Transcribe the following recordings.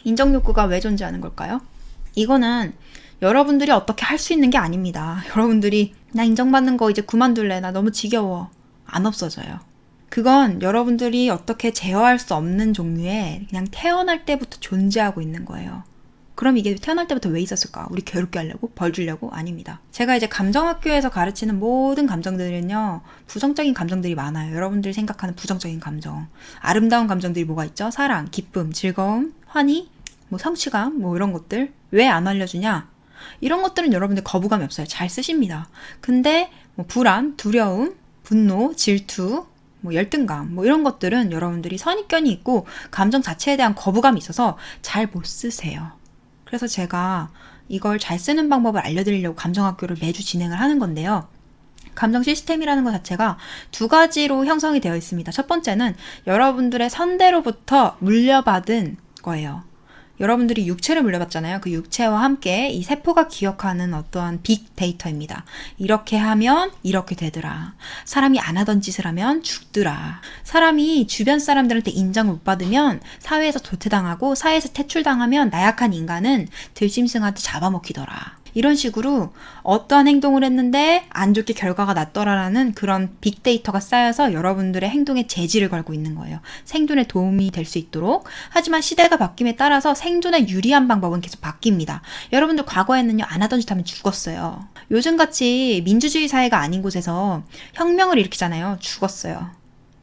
인정 욕구가 왜 존재하는 걸까요? 이거는 여러분들이 어떻게 할 수 있는 게 아닙니다. 여러분들이 나 인정받는 거 이제 그만둘래. 나 너무 지겨워. 안 없어져요. 그건 여러분들이 어떻게 제어할 수 없는 종류의 그냥 태어날 때부터 존재하고 있는 거예요. 그럼 이게 태어날 때부터 왜 있었을까? 우리 괴롭게 하려고? 벌 주려고? 아닙니다. 제가 이제 감정학교에서 가르치는 모든 감정들은요, 부정적인 감정들이 많아요. 여러분들이 생각하는 부정적인 감정. 아름다운 감정들이 뭐가 있죠? 사랑, 기쁨, 즐거움, 환희, 성취감, 이런 것들. 왜 안 알려주냐? 이런 것들은 여러분들 거부감이 없어요. 잘 쓰십니다. 근데 불안, 두려움, 분노, 질투, 열등감, 이런 것들은 여러분들이 선입견이 있고 감정 자체에 대한 거부감이 있어서 잘 못 쓰세요. 그래서 제가 이걸 잘 쓰는 방법을 알려드리려고 감정학교를 매주 진행을 하는 건데요. 감정 시스템이라는 것 자체가 두 가지로 형성이 되어 있습니다. 첫 번째는 여러분들의 선대로부터 물려받은 거예요. 여러분들이 육체를 물려받잖아요. 그 육체와 함께 이 세포가 기억하는 어떠한 빅데이터입니다. 이렇게 하면 이렇게 되더라. 사람이 안 하던 짓을 하면 죽더라. 사람이 주변 사람들한테 인정을 못 받으면 사회에서 도태당하고 사회에서 퇴출당하면 나약한 인간은 들짐승한테 잡아먹히더라. 이런 식으로 어떠한 행동을 했는데 안 좋게 결과가 났더라라는 그런 빅데이터가 쌓여서 여러분들의 행동에 제지를 걸고 있는 거예요. 생존에 도움이 될 수 있도록. 하지만 시대가 바뀜에 따라서 생존에 유리한 방법은 계속 바뀝니다. 여러분들 과거에는요, 안 하던 짓 하면 죽었어요. 요즘같이 민주주의 사회가 아닌 곳에서 혁명을 일으키잖아요. 죽었어요.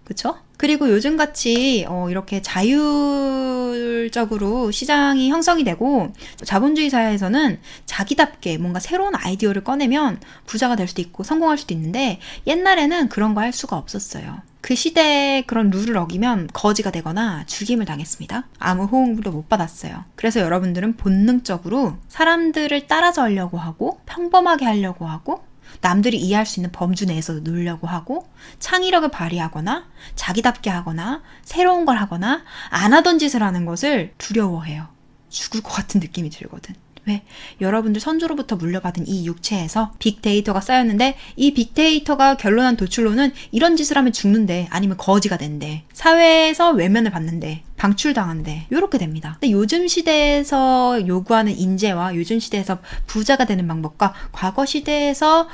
그쵸? 그리고 요즘같이 이렇게 자율적으로 시장이 형성이 되고 자본주의 사회에서는 자기답게 뭔가 새로운 아이디어를 꺼내면 부자가 될 수도 있고 성공할 수도 있는데 옛날에는 그런 거 할 수가 없었어요. 그 시대의 그런 룰을 어기면 거지가 되거나 죽임을 당했습니다. 아무 호응도 못 받았어요. 그래서 여러분들은 본능적으로 사람들을 따라서 하려고 하고 평범하게 하려고 하고 남들이 이해할 수 있는 범주 내에서 놀려고 하고 창의력을 발휘하거나 자기답게 하거나 새로운 걸 하거나 안 하던 짓을 하는 것을 두려워해요. 죽을 것 같은 느낌이 들거든. 왜? 여러분들 선조로부터 물려받은 이 육체에서 빅데이터가 쌓였는데 이 빅데이터가 결론한 도출로는 이런 짓을 하면 죽는데 아니면 거지가 된대. 사회에서 외면을 받는데 방출당한대. 이렇게 됩니다. 근데 요즘 시대에서 요구하는 인재와 요즘 시대에서 부자가 되는 방법과 과거 시대에서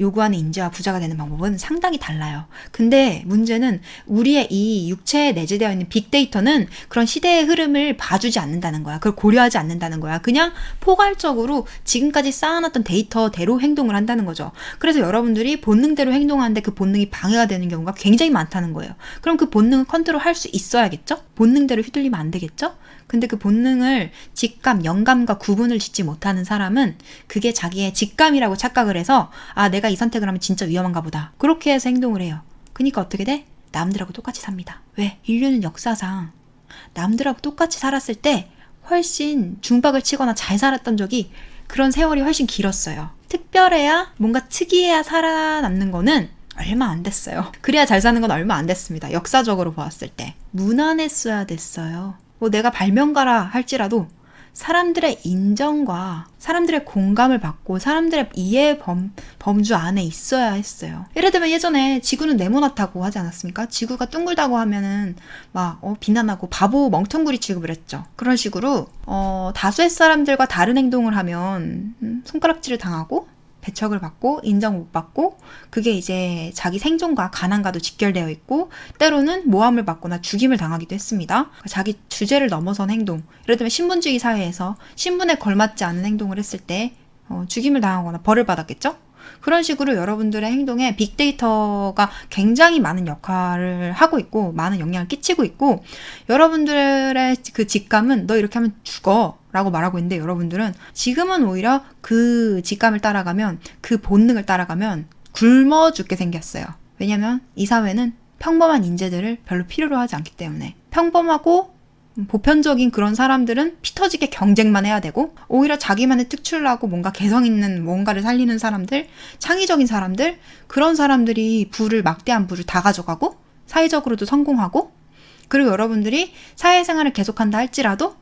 요구하는 인재와 부자가 되는 방법은 상당히 달라요. 근데 문제는 우리의 이 육체에 내재되어 있는 빅데이터는 그런 시대의 흐름을 봐주지 않는다는 거야. 그걸 고려하지 않는다는 거야. 그냥 포괄적으로 지금까지 쌓아놨던 데이터대로 행동을 한다는 거죠. 그래서 여러분들이 본능대로 행동하는데 그 본능이 방해가 되는 경우가 굉장히 많다는 거예요. 그럼 그 본능을 컨트롤할 수 있어야겠죠? 본능대로 휘둘리면 안 되겠죠? 근데 그 본능을 직감, 영감과 구분을 짓지 못하는 사람은 그게 자기의 직감이라고 착각을 해서 내가 이 선택을 하면 진짜 위험한가 보다. 그렇게 해서 행동을 해요. 그러니까 어떻게 돼? 남들하고 똑같이 삽니다. 왜? 인류는 역사상 남들하고 똑같이 살았을 때 훨씬 중박을 치거나 잘 살았던 적이 그런 세월이 훨씬 길었어요. 특별해야 뭔가 특이해야 살아남는 거는 얼마 안 됐어요. 그래야 잘 사는 건 얼마 안 됐습니다. 역사적으로 보았을 때. 무난했어야 됐어요. 내가 발명가라 할지라도 사람들의 인정과 사람들의 공감을 받고 사람들의 이해 범주 안에 있어야 했어요. 예를 들면 예전에 지구는 네모나다고 하지 않았습니까? 지구가 둥글다고 하면은 비난하고 바보 멍텅구리 취급을 했죠. 그런 식으로 다수의 사람들과 다른 행동을 하면 손가락질을 당하고 배척을 받고 인정 못 받고 그게 이제 자기 생존과 가난과도 직결되어 있고 때로는 모함을 받거나 죽임을 당하기도 했습니다. 자기 주제를 넘어선 행동, 예를 들면 신분주의 사회에서 신분에 걸맞지 않은 행동을 했을 때 죽임을 당하거나 벌을 받았겠죠? 그런 식으로 여러분들의 행동에 빅데이터가 굉장히 많은 역할을 하고 있고 많은 영향을 끼치고 있고 여러분들의 그 직감은 너 이렇게 하면 죽어 라고 말하고 있는데 여러분들은 지금은 오히려 그 직감을 따라가면 그 본능을 따라가면 굶어 죽게 생겼어요. 왜냐면 이 사회는 평범한 인재들을 별로 필요로 하지 않기 때문에 평범하고 보편적인 그런 사람들은 피 터지게 경쟁만 해야 되고 오히려 자기만의 특출나고 뭔가 개성 있는 뭔가를 살리는 사람들, 창의적인 사람들, 그런 사람들이 막대한 부를 다 가져가고 사회적으로도 성공하고 그리고 여러분들이 사회생활을 계속한다 할지라도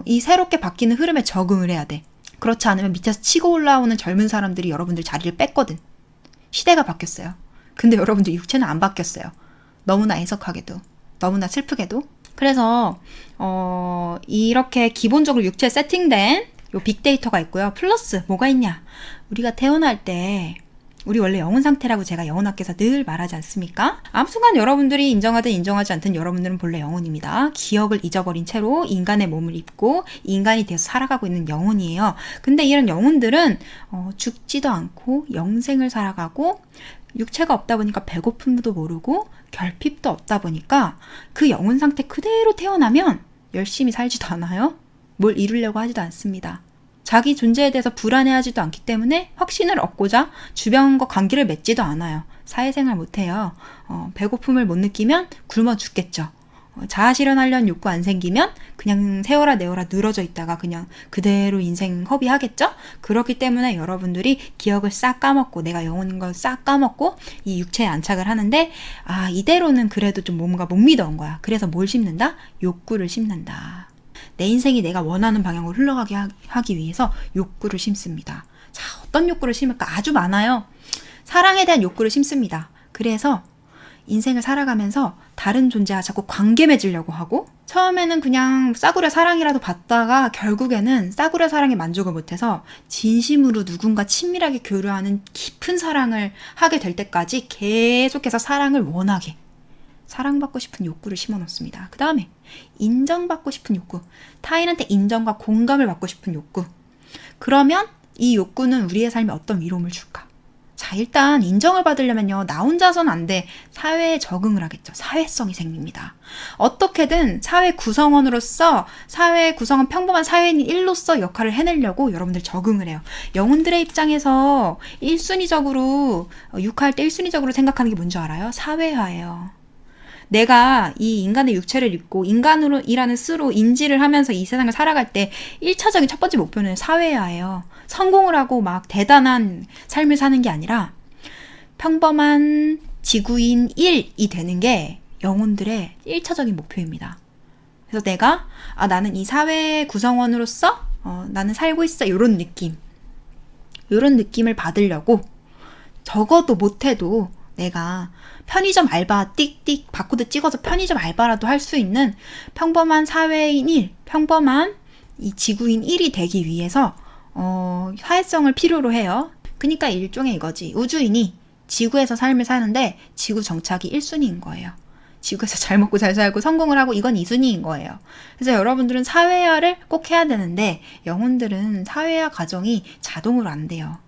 이 새롭게 바뀌는 흐름에 적응을 해야 돼. 그렇지 않으면 밑에서 치고 올라오는 젊은 사람들이 여러분들 자리를 뺐거든. 시대가 바뀌었어요. 근데 여러분들 육체는 안 바뀌었어요. 너무나 애석하게도, 너무나 슬프게도. 그래서 이렇게 기본적으로 육체에 세팅된 요 빅데이터가 있고요. 플러스 뭐가 있냐? 우리가 태어날 때 우리 원래 영혼 상태라고 제가 영혼학에서 늘 말하지 않습니까? 아무 순간 여러분들이 인정하든 인정하지 않든 여러분들은 본래 영혼입니다. 기억을 잊어버린 채로 인간의 몸을 입고 인간이 되어서 살아가고 있는 영혼이에요. 근데 이런 영혼들은 죽지도 않고 영생을 살아가고 육체가 없다 보니까 배고픔도 모르고 결핍도 없다 보니까 그 영혼 상태 그대로 태어나면 열심히 살지도 않아요. 뭘 이루려고 하지도 않습니다. 자기 존재에 대해서 불안해하지도 않기 때문에 확신을 얻고자 주변과 관계를 맺지도 않아요. 사회생활 못해요. 배고픔을 못 느끼면 굶어 죽겠죠. 자아실현하려는 욕구 안 생기면 그냥 세워라 내워라 늘어져 있다가 그냥 그대로 인생 허비하겠죠? 그렇기 때문에 여러분들이 기억을 싹 까먹고 내가 영혼인 걸 싹 까먹고 이 육체에 안착을 하는데 이대로는 그래도 좀 뭔가 못 믿어온 거야. 그래서 뭘 심는다? 욕구를 심는다. 내 인생이 내가 원하는 방향으로 흘러가게 하기 위해서 욕구를 심습니다. 자, 어떤 욕구를 심을까? 아주 많아요. 사랑에 대한 욕구를 심습니다. 그래서 인생을 살아가면서 다른 존재와 자꾸 관계 맺으려고 하고 처음에는 그냥 싸구려 사랑이라도 받다가 결국에는 싸구려 사랑에 만족을 못해서 진심으로 누군가 친밀하게 교류하는 깊은 사랑을 하게 될 때까지 계속해서 사랑을 원하게 사랑받고 싶은 욕구를 심어놓습니다. 그 다음에 인정받고 싶은 욕구, 타인한테 인정과 공감을 받고 싶은 욕구. 그러면 이 욕구는 우리의 삶에 어떤 위로움을 줄까? 자, 일단 인정을 받으려면요, 나 혼자서는 안 돼. 사회에 적응을 하겠죠. 사회성이 생깁니다. 어떻게든 사회 구성원으로서, 사회 구성원 평범한 사회인인 1로서 역할을 해내려고 여러분들 적응을 해요. 영혼들의 입장에서 1순위적으로, 육화할 때 1순위적으로 생각하는 게 뭔지 알아요? 사회화예요. 내가 이 인간의 육체를 입고 인간으로 일하는 수로 인지를 하면서 이 세상을 살아갈 때 1차적인 첫 번째 목표는 사회화예요. 성공을 하고 막 대단한 삶을 사는 게 아니라 평범한 지구인 1이 되는 게 영혼들의 1차적인 목표입니다. 그래서 내가 나는 이 사회 구성원으로서 나는 살고 있어 이런 느낌을 받으려고 적어도 못해도 내가 편의점 알바 띡띡 바코드 찍어서 편의점 알바라도 할 수 있는 평범한 사회인 1, 평범한 이 지구인 1이 되기 위해서 사회성을 필요로 해요. 그러니까 일종의 이거지. 우주인이 지구에서 삶을 사는데 지구 정착이 1순위인 거예요. 지구에서 잘 먹고 잘 살고 성공을 하고 이건 2순위인 거예요. 그래서 여러분들은 사회화를 꼭 해야 되는데 영혼들은 사회화 과정이 자동으로 안 돼요.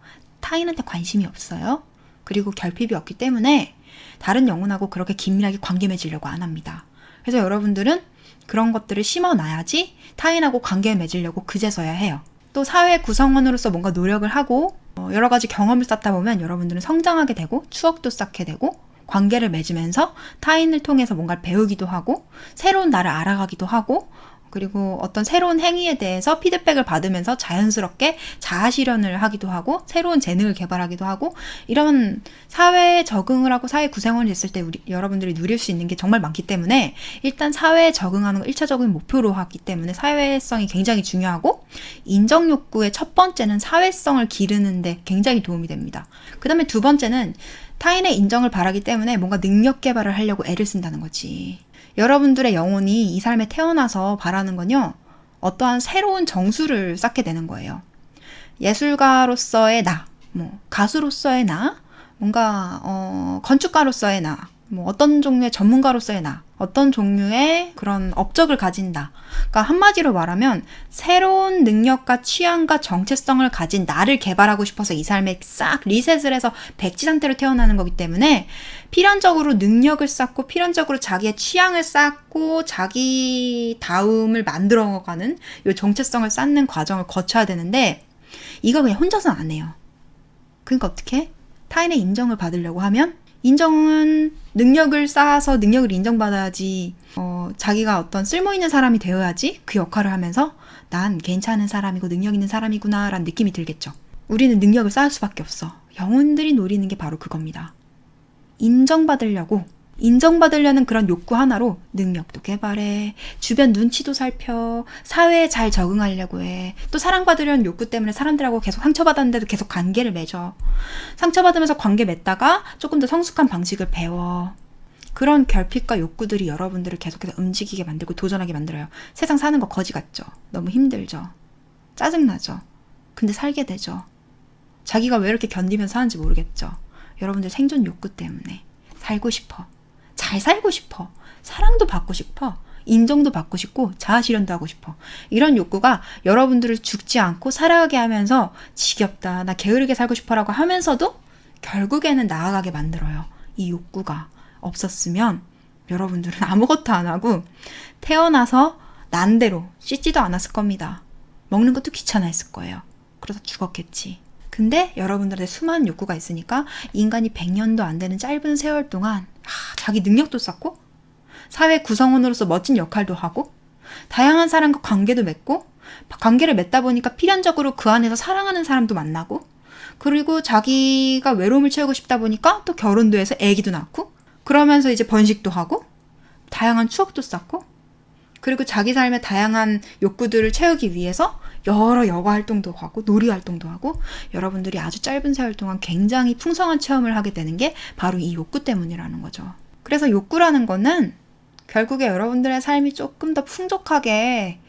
타인한테 관심이 없어요. 그리고 결핍이 없기 때문에 다른 영혼하고 그렇게 긴밀하게 관계 맺으려고 안 합니다. 그래서 여러분들은 그런 것들을 심어놔야지 타인하고 관계 맺으려고 그제서야 해요. 또 사회 구성원으로서 뭔가 노력을 하고 여러 가지 경험을 쌓다 보면 여러분들은 성장하게 되고 추억도 쌓게 되고 관계를 맺으면서 타인을 통해서 뭔가를 배우기도 하고 새로운 나를 알아가기도 하고 그리고 어떤 새로운 행위에 대해서 피드백을 받으면서 자연스럽게 자아실현을 하기도 하고 새로운 재능을 개발하기도 하고 이런 사회에 적응을 하고 사회 구성원이 됐을 때 여러분들이 누릴 수 있는 게 정말 많기 때문에 일단 사회에 적응하는 걸 1차적인 목표로 하기 때문에 사회성이 굉장히 중요하고 인정욕구의 첫 번째는 사회성을 기르는데 굉장히 도움이 됩니다. 그 다음에 두 번째는 타인의 인정을 바라기 때문에 뭔가 능력 개발을 하려고 애를 쓴다는 거지. 여러분들의 영혼이 이 삶에 태어나서 바라는 건요, 어떠한 새로운 정수를 쌓게 되는 거예요. 예술가로서의 나, 가수로서의 나, 뭔가 건축가로서의 나, 어떤 종류의 전문가로서의 나, 어떤 종류의 그런 업적을 가진다. 그러니까 한마디로 말하면 새로운 능력과 취향과 정체성을 가진 나를 개발하고 싶어서 이 삶에 싹 리셋을 해서 백지 상태로 태어나는 거기 때문에 필연적으로 능력을 쌓고 필연적으로 자기의 취향을 쌓고 자기다움을 만들어가는 이 정체성을 쌓는 과정을 거쳐야 되는데 이걸 그냥 혼자서는 안 해요. 그러니까 어떻게? 타인의 인정을 받으려고 하면 인정은 능력을 쌓아서 능력을 인정받아야지 자기가 어떤 쓸모있는 사람이 되어야지 그 역할을 하면서 난 괜찮은 사람이고 능력 있는 사람이구나 라는 느낌이 들겠죠. 우리는 능력을 쌓을 수밖에 없어. 영혼들이 노리는 게 바로 그겁니다. 인정받으려는 그런 욕구 하나로 능력도 개발해, 주변 눈치도 살펴, 사회에 잘 적응하려고 해. 또 사랑받으려는 욕구 때문에 사람들하고 계속 상처받았는데도 계속 관계를 맺어. 상처받으면서 관계 맺다가 조금 더 성숙한 방식을 배워. 그런 결핍과 욕구들이 여러분들을 계속해서 움직이게 만들고 도전하게 만들어요. 세상 사는 거 거지 같죠? 너무 힘들죠? 짜증나죠? 근데 살게 되죠. 자기가 왜 이렇게 견디면서 사는지 모르겠죠? 여러분들 생존 욕구 때문에. 살고 싶어. 잘 살고 싶어. 사랑도 받고 싶어. 인정도 받고 싶고 자아실현도 하고 싶어. 이런 욕구가 여러분들을 죽지 않고 살아가게 하면서 지겹다, 나 게으르게 살고 싶어라고 하면서도 결국에는 나아가게 만들어요. 이 욕구가 없었으면 여러분들은 아무것도 안 하고 태어나서 난 대로 씻지도 않았을 겁니다. 먹는 것도 귀찮아했을 거예요. 그래서 죽었겠지. 근데 여러분들한테 수많은 욕구가 있으니까 인간이 100년도 안 되는 짧은 세월 동안 자기 능력도 쌓고 사회 구성원으로서 멋진 역할도 하고 다양한 사람과 관계도 맺고 관계를 맺다 보니까 필연적으로 그 안에서 사랑하는 사람도 만나고 그리고 자기가 외로움을 채우고 싶다 보니까 또 결혼도 해서 아기도 낳고 그러면서 이제 번식도 하고 다양한 추억도 쌓고 그리고 자기 삶의 다양한 욕구들을 채우기 위해서 여러 여가 활동도 하고 놀이 활동도 하고 여러분들이 아주 짧은 세월 동안 굉장히 풍성한 체험을 하게 되는 게 바로 이 욕구 때문이라는 거죠. 그래서 욕구라는 거는 결국에 여러분들의 삶이 조금 더 풍족하게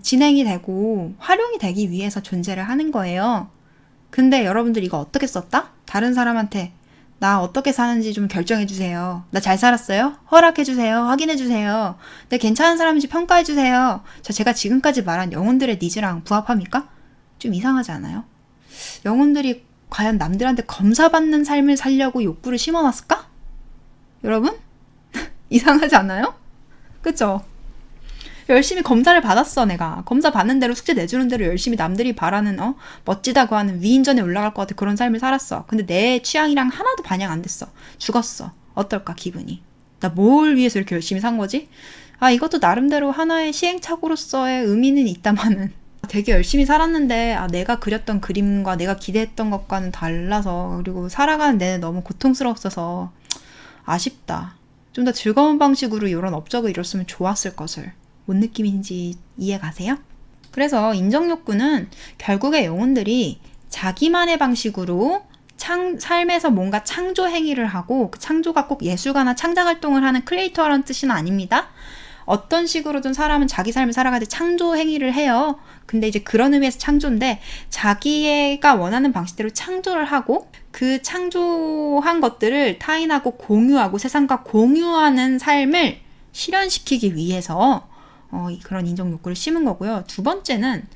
진행이 되고 활용이 되기 위해서 존재를 하는 거예요. 근데 여러분들 이거 어떻게 썼다? 다른 사람한테 나 어떻게 사는지 좀 결정해주세요. 나 잘 살았어요? 허락해주세요. 확인해주세요. 내 괜찮은 사람인지 평가해주세요. 제가 지금까지 말한 영혼들의 니즈랑 부합합니까? 좀 이상하지 않아요? 영혼들이 과연 남들한테 검사받는 삶을 살려고 욕구를 심어놨을까? 여러분? 이상하지 않아요? 그쵸? 열심히 검사를 받았어. 내가 검사 받는 대로 숙제 내주는 대로 열심히 남들이 바라는 멋지다고 하는 위인전에 올라갈 것 같은 그런 삶을 살았어. 근데 내 취향이랑 하나도 반영 안 됐어. 죽었어. 어떨까 기분이? 나 뭘 위해서 이렇게 열심히 산 거지? 이것도 나름대로 하나의 시행착오로서의 의미는 있다마는 되게 열심히 살았는데 내가 그렸던 그림과 내가 기대했던 것과는 달라서 그리고 살아가는 내내 너무 고통스러웠어서 아쉽다. 좀 더 즐거운 방식으로 이런 업적을 이뤘으면 좋았을 것을. 뭔 느낌인지 이해 가세요? 그래서 인정욕구는 결국에 영혼들이 자기만의 방식으로 삶에서 뭔가 창조 행위를 하고 그 창조가 꼭 예술가나 창작 활동을 하는 크리에이터라는 뜻은 아닙니다. 어떤 식으로든 사람은 자기 삶을 살아갈 때 창조 행위를 해요. 근데 이제 그런 의미에서 창조인데 자기가 원하는 방식대로 창조를 하고 그 창조한 것들을 타인하고 공유하고 세상과 공유하는 삶을 실현시키기 위해서 그런 인정 욕구를 심은 거고요. 두 번째는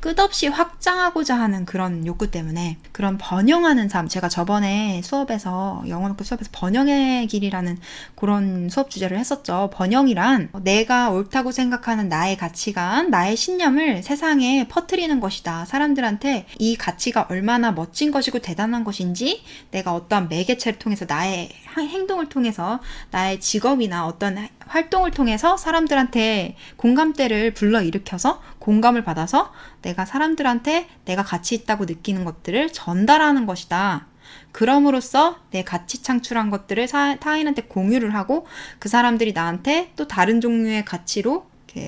끝없이 확장하고자 하는 그런 욕구 때문에 그런 번영하는 삶, 제가 저번에 영어학과 수업에서 번영의 길이라는 그런 수업 주제를 했었죠. 번영이란 내가 옳다고 생각하는 나의 가치관, 나의 신념을 세상에 퍼뜨리는 것이다. 사람들한테 이 가치가 얼마나 멋진 것이고 대단한 것인지 내가 어떠한 매개체를 통해서 나의 행동을 통해서 나의 직업이나 어떤 활동을 통해서 사람들한테 공감대를 불러일으켜서 공감을 받아서 내가 사람들한테 내가 가치 있다고 느끼는 것들을 전달하는 것이다. 그럼으로써 내 가치 창출한 것들을 타인한테 공유를 하고 그 사람들이 나한테 또 다른 종류의 가치로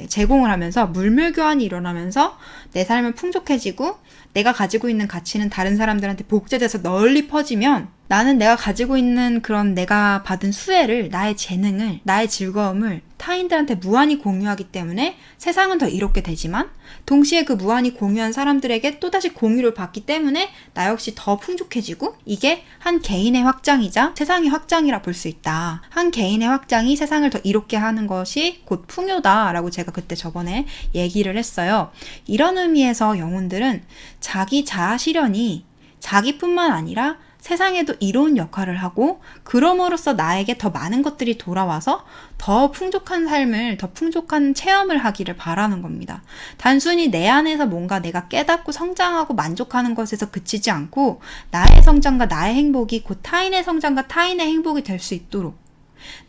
제공을 하면서 물물교환이 일어나면서 내 삶은 풍족해지고 내가 가지고 있는 가치는 다른 사람들한테 복제돼서 널리 퍼지면 나는 내가 가지고 있는 그런 내가 받은 수혜를, 나의 재능을, 나의 즐거움을 타인들한테 무한히 공유하기 때문에 세상은 더 이롭게 되지만 동시에 그 무한히 공유한 사람들에게 또다시 공유를 받기 때문에 나 역시 더 풍족해지고 이게 한 개인의 확장이자 세상의 확장이라 볼 수 있다. 한 개인의 확장이 세상을 더 이롭게 하는 것이 곧 풍요다라고 제가 그때 저번에 얘기를 했어요. 이런 의미에서 영혼들은 자기 자아 실현이 자기뿐만 아니라 세상에도 이로운 역할을 하고 그럼으로써 나에게 더 많은 것들이 돌아와서 더 풍족한 삶을, 더 풍족한 체험을 하기를 바라는 겁니다. 단순히 내 안에서 뭔가 내가 깨닫고 성장하고 만족하는 것에서 그치지 않고 나의 성장과 나의 행복이 곧 타인의 성장과 타인의 행복이 될 수 있도록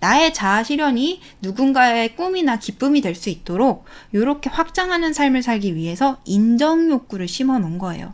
나의 자아 실현이 누군가의 꿈이나 기쁨이 될 수 있도록 이렇게 확장하는 삶을 살기 위해서 인정 욕구를 심어 놓은 거예요.